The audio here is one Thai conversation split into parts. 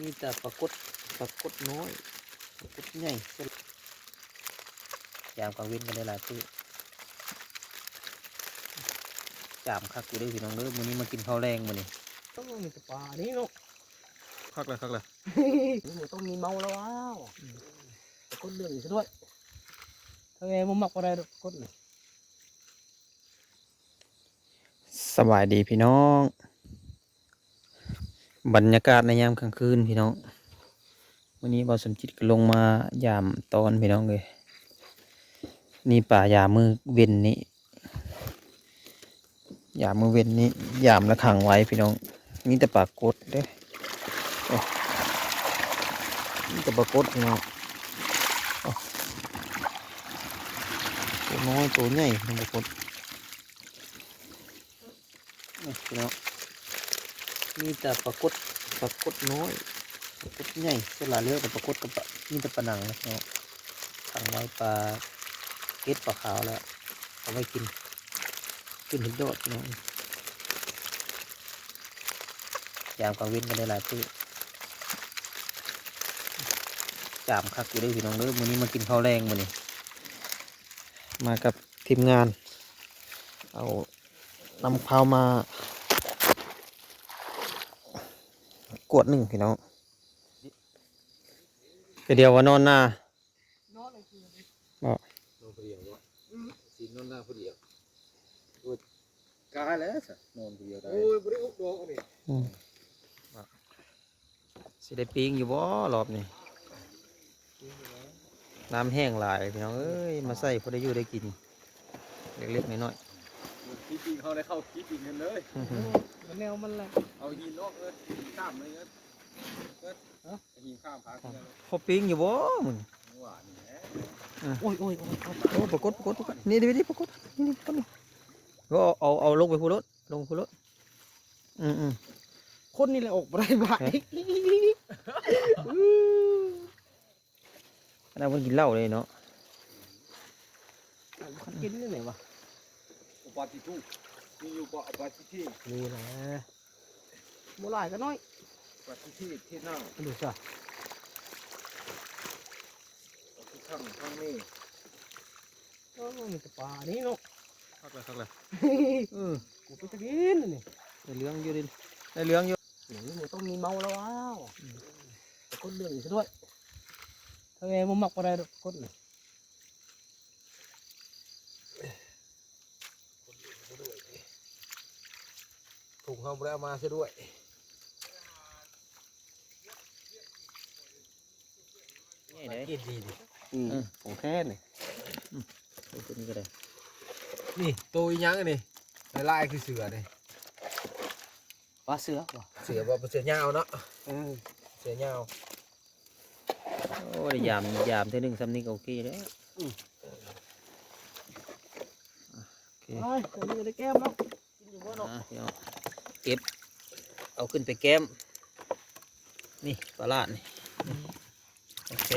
มีแต่ปรากฏน้อยปรากฏใหญ่ยามกลางเว้นกันได้หลายตื้อจามคักอยู่ได้พี่น้องเด้อมื้อนี้มากินข้าวแรงมื้อนี้ต้องมีแต่ปลานี่เนาะ คักเลย ต้องมีเมาแล้วว้าวแต่ก้นเรื่องอีกซะด้วยถ้าไงมันมักอะไรก้นเลย สบายดีพี่น้องบรรยากาศในยามกลางคืนพี่น้องวันนี้บ่าวสมจิตก็ลงมายามตอนพี่น้องเลยนี่ป่ายามมือเว้นนี้ยามมือเว้นนี้ยามละขังไว้พี่น้องนี่แต่ปลากดเด้โอ้นี่แต่ปลากดพี่น้องโอ้ตัวน้อยตัวใหญ่ปลากดนี่พี่น้องนี่แต่ปลากดน้อยปลากดใหญ่เวลาเลือกแต่ปลากดกับนี่แต่ปลาหนังนะเนาะขังไว้ปลาเก็ดปลาขาวแล้วเอาไว้กินเห็ดโดดพี่น้องยามกลางเว้นกันได้หลายตื้อจามคักอยู่ได้พี่น้องเด้อมื้อนี้มากินข้าวแรงมื้อนี้มากับทีมงานเอานำข้าวมากวดหนึ่งพี่น้องเดียวว่านอนหน้าบ่ นอนผู้เดียววะสีนอนหน้าผู้เดียวกายแล้วสินอนผู้เดียวได้โอ้ยบริอุดดอกนี่สิได้ปิ้งอยู่บ่รอบนี้น้ำแห้งหลายพี่น้องเอ้ยมาใส่พอได้อยู่ได้กินเล็กๆน้อย คิดจริงเขาได้เข้าคิดจริงกันเลย มันแนวมันแหละ เอาหินนอกเลยข้ามเลยหินข้ามพักเลย ๆพอปิ้งอยู่บ่มึง หวานนี่แหละ โอ้ย โอ้ปรากฏนี่ดิปรากฏนี่ปรากฏนี่ก็เอาลงไปพูรถลงพูรถคนนี่แหละออกไปบ่าย อันนั้นมันกินเหล้าเลยเนาะ กินนี่ไหนวะ อุปาติทุมีอยู่อุปาติที่ นี่แหละโบราณก็น้อย อุปาติที่ที่นั่ง ดูสิ ข้างนี้ ต้องมีแต่ปลานี่เนาะ คักเลย กูไปจะกินนี่ ได้เลี้ยงอยู่ดิได้เลี้ยงอยู่ นี่ต้องมีเมาแล้วว้าวแต่ก้นเรื่องอีกซะด้วยถ้าไงมันมักอะไรก้นเลย ถุงเขาไปเอามาซะด้วย นี่ไหน กินดีดิ ของแค่นี่ตัวนี้ก็ได้ นี่ตัวยังนี่ลายคือเสือนี่ ปลาเสือว่ะ เสือว่าเสือยาวเนาะเสือยาว โอ้ได้ยามเท่านึงซ้ำนี่ก็โอเคแล้ว ไอ้ตัวนี้ได้แก้มแล้วกินอยู่บ่เนาะ พี่น้องเก็บเอาขึ้นไปแก้มนี่ปลาลาดนี่โอเค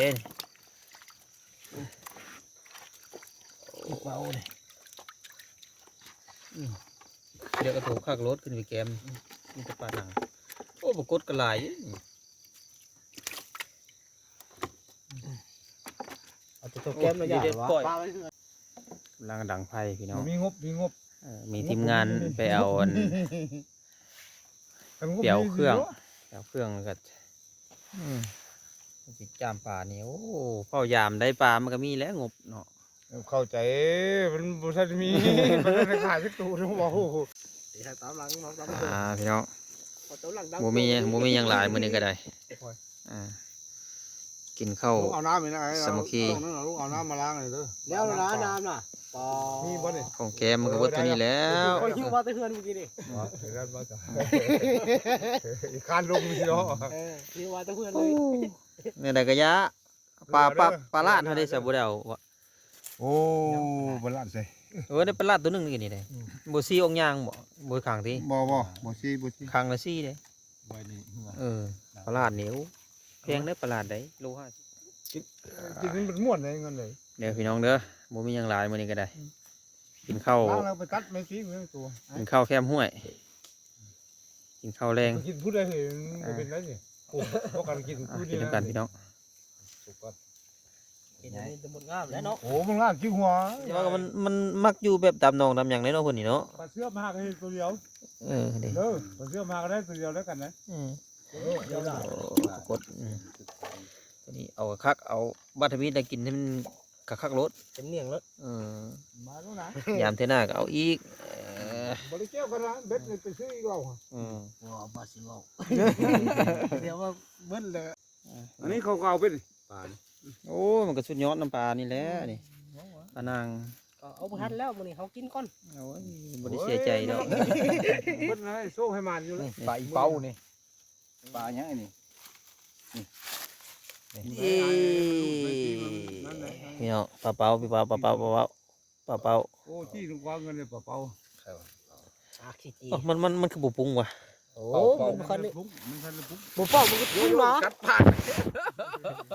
เบาเลย เดี๋ยวก็ถูกขักรถขึ้นไปแก้มนี่จะปลาหนังโอ้ปรากฏกระไร เอาตัวแก้มแล้วอย่าวะ ลังดังไฟพี่น้อง มีงบ มีทีมงานไปเอาเปียวเครื่องแล้วก็สิจามปลาเนี่ยโอ้เฝ้ายามได้ปลามันก็มีแล้วงบเนาะ เข้าใจมันบุษมีมันจะขายที่ตู้ทั้งบอก เดี๋ยวตามหลังมาตาม พี่น้อง ตัวหลังดัง บ่มีอย่างหลายมื้อนี้ก็ได้กินข้าว เอาน้ำไปนะ สามัคคี ลูกเอาน้ำมาล้างเลยเด้อ แล้วนะน้ำน่ะปอ มีบ่เนี่ย ของแกมันก็เบิดเท่านี้แล้ว คอยหิวมาแต่เพื่อนเมื่อกี้นี่ ด้านบ้านจ้ะอีกคานลงมีเนาะ หิวมาแต่เพื่อนเลย เนี่ยได้กะยะปลาลาดเฮาได้ซะบ่ได้เอา โอ้บลาดใส่ ได้ปลาลาดตัวหนึงนี่ได้บ่ซี่องยางบ่ข้างที่ บ่ซี ข้างละซี่เด้ ไว้นี่ ปลาลาดเหนียวแพงได้ปลาลาดได้โล50 กินมันม่วนเลยเงินเลย เดี๋ยวพี่น้องเด้อบ่มีหยังหลายมื้อนี้ก็ได้กินข้าว ล้างแล้วไปตัดไม่ซีเหมือนตัว กินข้าวแคมห้วยกินข้าวแรง กินพูดได้เลยเป็นไรสิ กูพวกกันกินกู กิ นี่ นกันพี่น้อง สุกก่อน เห็นอันนี้จะหมดงามแล้วเนาะ โอ้มันงามจิ้งหัว แต่ว่ามันมักอยู่แบบตามหนองตามหยังเลยเนาะคนนี้เนาะ ปลาเสื้อมาก็เห็นตัวเดียว เด้ เด้อปลาเสื้อมาก็ได้ตัวเดียวแล้วกันนะ เดี๋ยวละ ปรากฏตัวนี้เอาคักเอาบัตรวิทย์ได้กินให้มันคักรถ เต็มเนียงแล้ว มาแล้วนะ ยามเทน่าก็เอาอีก บริเกี่ยวกันนะเบ็ดเลยไปซื้ออีกเรา ว้าวบาสิเว้าเดี๋ยวว่าเบิ้ลเลย อันนี้เขาเอาเป็นปลา โอ้มันก็สุดยอดน้ำปลานี่แหละนี่ปลานาง ก็เอาไปทันแล้วมื้อนี้เขากินก่อน โอ้ยบ่ได้เสียใจดอก เบ็ดนะโซ่ให้มันอยู่เลย ปลาอีเป้านี่ปลาอย่างนี้ เอ้พี่น้องปลาเป้าพี่ปลาปลาเป้าปลาเป้าปลาเป้า โอ้ที่ลุงกวางเงินเลยเปล่า ขี้จี มันคือบุปรุงว่ะ โอ้มันคันนี่ มันทันเลยปุ๊บ บ่เป้ามันก็ปุ้งมา กัดผ่าน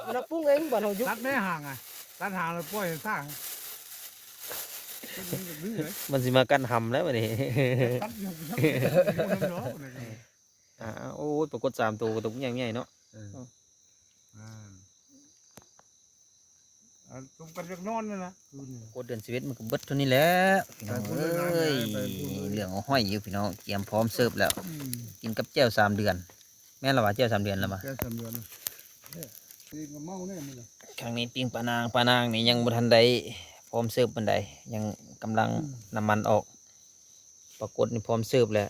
มันปุ้งเองบ่เฮายุบ กัดไม่ห่างอ่ะกัดห่างเลยปล่อยสร้าง มันสิมากันหำแล้วบัดนี้ กัดอยู่เนาะ โอ้ยปรากฏ3ตัวกระตุกใหญ่ๆเนาะ ตุ้มกันจากนอนเลยนะ กดเดือน11มันก็เบิดเท่านี้แหล้วพี่น้องเอ้ยเหลืองเอาห้อยอยู่พี่น้องเตรียมพร้อมเสิร์ฟแล้ว กินกับแจ่ว3 เดือนแม่นละวะแจ่ว3 เดือนแล้ววะ แกสำเร็จตีกับเมาเนี่ยมัน ครั้งนี้ปิ้งปลานางนี่ยังบ่ทันได้พร้อมเสิร์ฟปานใดยังกำลังน้ำมันออกปรากฏนี่พร้อมเสิร์ฟแล้ว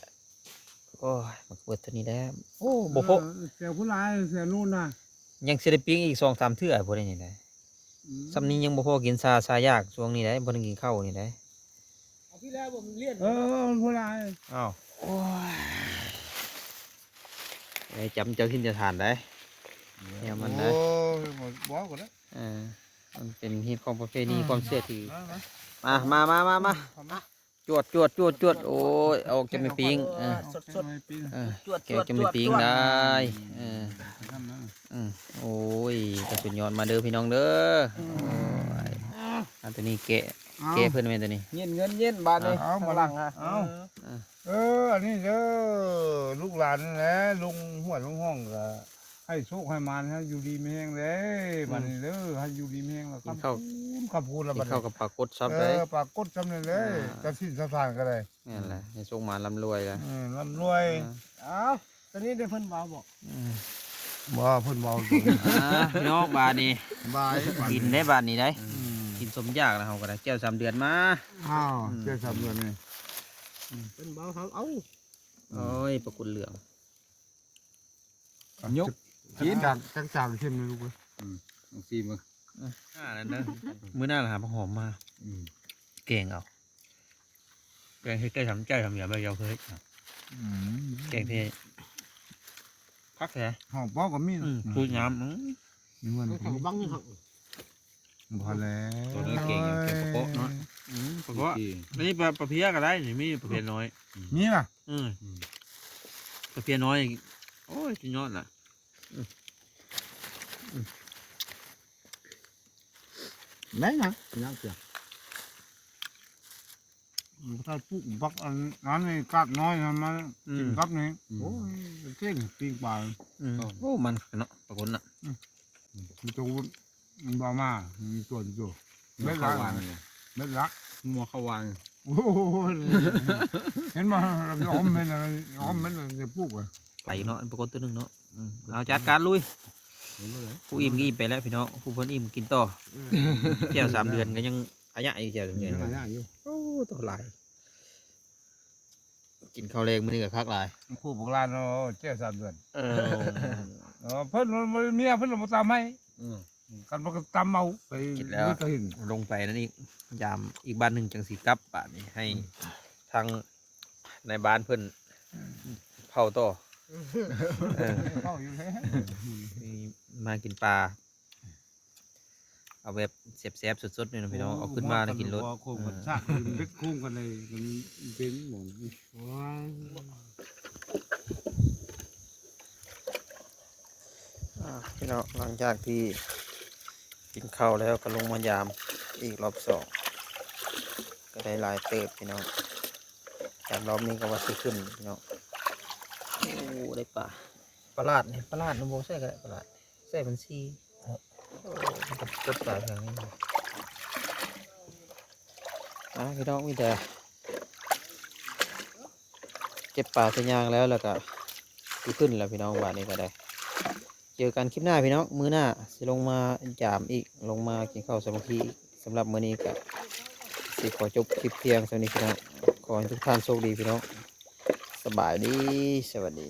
โอ้ยมันก็เบิดเท่านี้แล้วโอ้บ่พก เสียผู้ร้ายเสียนู่นนะ ยังสิได้ปิ้งอีก2-3 เทื่อบ่ได้นี่ได้ซ้ำนี้ยังบ่พอกินซายากช่วงนี้ได้บ่ได้กินข้าวนี่ได้ เอาพี่แล้วผมเลี้ยน ผู้ร้าย อ้าวโอ้ยไอ้จำเจ้าทินจะทานได้เนี่ยมันได้ โอ้หมดบ้ากันแล้ว มันเป็นฮีตของประเพณีความเชื่อถือ มา จวดโอ้ยเอาจะไม่ปิ้ง สด ปี ๆจวด แกจะไม่ปิ้งได้โอ้ยกระสุนยอนมาเด้อพี่น้องเด้ออันตัวนี้แกะเพื่อนไหมตัวนี้ เงินเย็นบาทนี่ เอามา หลัง เอาอันนี้เด้อลูกหลานนะลุงหัวลุงห้องก็ให้โชคให้มันให้อยู่ดีไม่แห้งเลยบัดนี้เด้อให้อยู่ดีไม่แห้งแล้วขับพูดแล้ว กิ บัด นข้าวกับปลากดซับ เอ ได้ อปากกดจำเลยเลยจะสิ้นสถานก็ได้ นั่นแหละให้ส่งมาลำรวยแล้ว ร่ำรวย เอาตอนนี้ได้เพิ่นบ่าวบอก บ่เพิ่นเบา พี่น้องบาทนี้ บาย กินได้บาทนี้ได้กินสมยากนะเขาก็ได้แก้ว3 เดือนมา อ้าวเจ้าสามเดือนนี่ เพิ่นบ่าวเขาเอา โอ้ยปลากดเหลือง ยกกินจากเข้มเลยลูกเอ้ย ซีมือ นั่นนะมื้อหน้าเราหาผักหอมมาแกงเอาแกงให้ใกล้ทำอย่างไม่ยาวเคยแกงเทพักแท้ หอมป้อก็มี พูดย้ำ นี่มัน เขาบังนี่ครับ พอแล้ว ตัวนี้เก่งอย่างเก่งปะโป๊ะเนาะปะโป๊ะนี่ปลาเพี้ยก็ได้นี่มีปลาเพี้ยน้อย นี่น่ะ ปลาเพี้ยน้อยโอ้ยจุดยอดน่ะ ไหนนะยังเสียถ้าปุ๊บบักอันนั้นนี่กัดน้อยทำมากินกับนี่โอ้ยเก่งปีกปลา โอ้มันเนาะปลากดน่ะ มีตัวบามามีตัวอยู่เม็ด ข้า รั ว ก วาง เม็ดรัก มัวข้าววาง โอ้โหเห็นมาเราอ้อมเม็ดอะไรอ้อมเม็ดอะไรจะปลูกอ่ะ ไปเนาะปลากดตัวนึงเนาะเอาจัดการลุยผู้อิ่มก็อิ่มไปแล้วพี่น้องผู้เพิ่นอิ่มกินต่อแก้ว3 เดือนก็ยังอายุอีกแก้ว3 เดือนโอ้ตัวหลายกินข้าวแรงมื้อนี้ก็คักหลาย ผู้โบราณเนาะเจ้าสามเดือน เออ เพิ่นเมียเพิ่นมาตามให้กันมาตามเมาไป กินแล้ว ก็เห็น ลงไปนั่นอีกยามอีกบ้านหนึ่งจังสีกลับบ้านนี้ให้ทางในบ้านเพิ่นเผาต่อเข้าอยู่แล้ว นี่มากินปลาเอาแบบเสียบๆสดๆนี่นะพี่น้องเอาขึ้นมาแล้วกินรส โค้งกันซากเล็กโค้งกันเลยมันเป็นหมอน พี่น้องหลังจากที่กินข้าวแล้วก็ลงมายามอีกรอบ2ก็ได้หลายเติบพี่น้องแต่รอบนี้ก็ว่าสิขึ้นพี่น้องโอ้ได้ปลา ประหลาดนี่ประหลาดมันโบใส่ก็ได้ประหลาดใส่บัญชีโอ้มันก็กดปลาทางนี้พี่น้องมีแต่เก็บปลาใส่ยางแล้วก็ดีขึ้นแล้วพี่น้องวันนี้ก็ได้เจอกันคลิปหน้าพี่น้องมื้อหน้าสิลงมาจามอีกลงมากินข้าวสามัคคีอีกสำหรับมื้อนี้ก็สิขอจบคลิปเพียงเท่านี้พี่น้องขอให้ทุกท่านโชคดีพี่น้องสบายดีสวัสดี